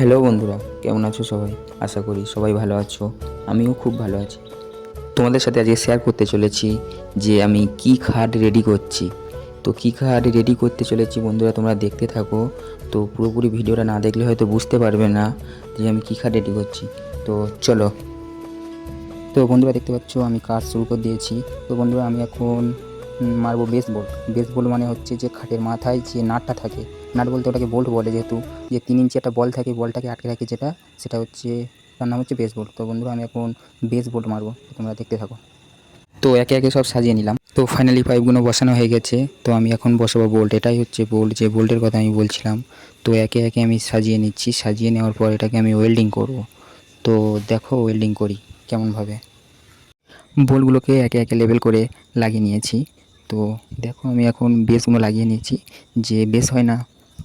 Hello বন্ধুরা, কেমন আছো সবাই? আশা করি সবাই ভালো আছো। আমিও খুব ভালো আছি। তোমাদের সাথে আজকে শেয়ার করতে চলেছি যে আমি কি খাট রেডি করছি। তো কি খাট রেডি করতে চলেছি বন্ধুরা, তোমরা দেখতে থাকো। তো পুরোপুরি ভিডিওটা না দেখলে হয়তো বুঝতে পারবে না যে আমি কি খাট রেডি করছি। তো চলো। তো বন্ধুরা দেখতে পাচ্ছ আমি কাজ শুরু করে দিয়েছি। তো বন্ধুরা আমি এখন মারবো বেসবোল্ট। বেসবোল্ট মানে হচ্ছে যে খাটের মাথায় যে নাটটা থাকে, নাট বলতে ওটাকে বোল্ট বলে, যেহেতু যে 3 ইঞ্চি একটা বল থাকে, বলটাকে আটকে রাখে সেটা হচ্ছে, তার নাম হচ্ছে বেসবোল্ট। তো বন্ধুরা আমি এখন বেসবোল্ট মারবো, তোমরা দেখতে থাকো। তো একে একে সব সাজিয়ে নিলাম। তো ফাইনালি পাইপগুলো বসানো হয়ে গেছে। তো আমি এখন বসাবো বোল্ট। এটাই হচ্ছে বোল্ট, যে বোল্টের কথা আমি বলছিলাম। তো একে একে আমি সাজিয়ে নিচ্ছি। সাজিয়ে নেওয়ার পর এটাকে আমি ওয়েল্ডিং করব। তো দেখো ওয়েল্ডিং করি কেমনভাবে। বোল্টগুলোকে একে একে লেবেল করে লাগিয়ে নিয়েছি। তো দেখো আমি এখন বেসগুলো লাগিয়ে নিয়েছি। যে বেস হয় না,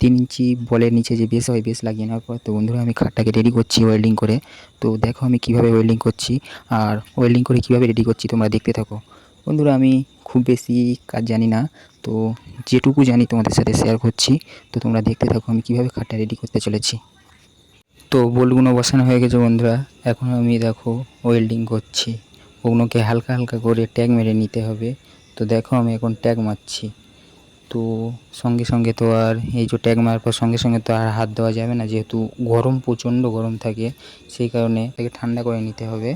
3 ইঞ্চি বলের নিচে যে বেস হয়, বেস লাগিয়ে নেওয়ার পর তো বন্ধুরা আমি খাটটাকে রেডি করছি ওয়েল্ডিং করে। তো দেখো আমি কিভাবে ওয়েল্ডিং করছি, আর ওয়েল্ডিং করে কিভাবে রেডি করছি তোমরা দেখতে থাকো। বন্ধুরা আমি খুব বেশি কাজ জানি না, তো যেটুকু জানি তোমাদের সাথে শেয়ার করছি। তো তোমরা দেখতে থাকো আমি কিভাবে খাটটা রেডি করতে চলেছি। তো বোল্টগুলো বসানো হয়ে গেছে বন্ধুরা। এখন আমি দেখো ওয়েল্ডিং করছি। ওগুলোকে হালকা হালকা করে ট্যাগ মেরে নিতে হবে। তো দেখো আমি এখন ট্যাগ মারছি। তো সঙ্গে সঙ্গে তো আর এই যে ট্যাগ মারার পর সঙ্গে সঙ্গে তো আর হাত দেওয়া যাবে না, যেহেতু গরম, প্রচণ্ড গরম থাকে, সেই কারণে তাকে ঠান্ডা করে নিতে হবে।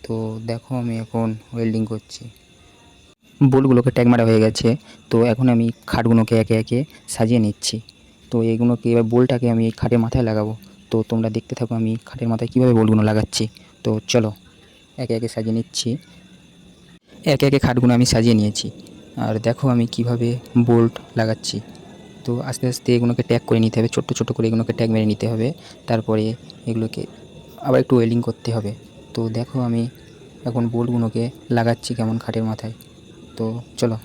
তো দেখো আমি এখন ওয়েল্ডিং করছি। বোল্টগুলোকে ট্যাগ মারা হয়ে গেছে। তো এখন আমি খাটগুলোকে একে একে সাজিয়ে নিচ্ছি। তো এইগুলোকে এবার বোল্টটাকে আমি এই খাটের মাথায় লাগাবো। তো তোমরা দেখতে থাকো আমি খাটের মাথায় কীভাবে বোল্টগুলো লাগাচ্ছি। তো চলো একে একে সাজিয়ে নিচ্ছি। একে একে খাটগুলো আমি সাজিয়ে নিয়েছি, আর দেখো আমি কিভাবে বোল্ট লাগাচ্ছি। তো আস্তে আস্তে এগুলোকে ট্যাগ করে নিতে হবে, ছোট্ট ছোট্ট করে এগুলোকে ট্যাগ মেরে নিতে হবে। তারপরে এগুলোকে আবার একটু ওয়েল্ডিং করতে হবে। তো দেখো আমি এখন বোল্টগুলোকে লাগাচ্ছি কেমন খাটের মাথায়। তো চলো।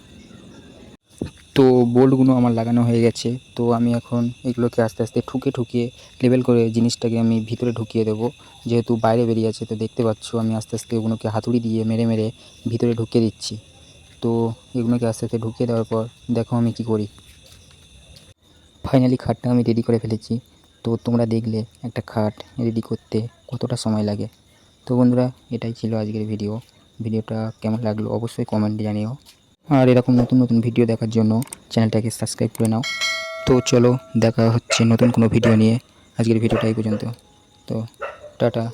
তো বোল্টগুলো আমার লাগানো হয়ে গেছে। তো আমি এখন এগুলোকে আস্তে আস্তে ঠুকে লেবেল করে জিনিসটাকে আমি ভিতরে ঢুকিয়ে দেবো, যেহেতু বাইরে বেরিয়ে আছে। তো দেখতে পাচ্ছ আমি আস্তে আস্তে ওগুলোকে হাতুড়ি দিয়ে মেরে মেরে ভিতরে ঢুকিয়ে দিচ্ছি। তো এগুলোকে আস্তে আস্তে ঢুকিয়ে দেওয়ার পর দেখো আমি কি করি। ফাইনালি খাটটা আমি রেডি করে ফেলেছি। তো তোমরা দেখলে একটা খাট রেডি করতে কতটা সময় লাগে। তো বন্ধুরা এটাই ছিল আজকের ভিডিওটা কেমন লাগলো অবশ্যই কমেন্টে জানিও। আর এরকম নতুন নতুন ভিডিও দেখার জন্য চ্যানেলটাকে সাবস্ক্রাইব করে নাও। তো চলো দেখা হচ্ছে নতুন কোনো ভিডিও নিয়ে। আজকের ভিডিওটা এই পর্যন্ত। তো টাটা।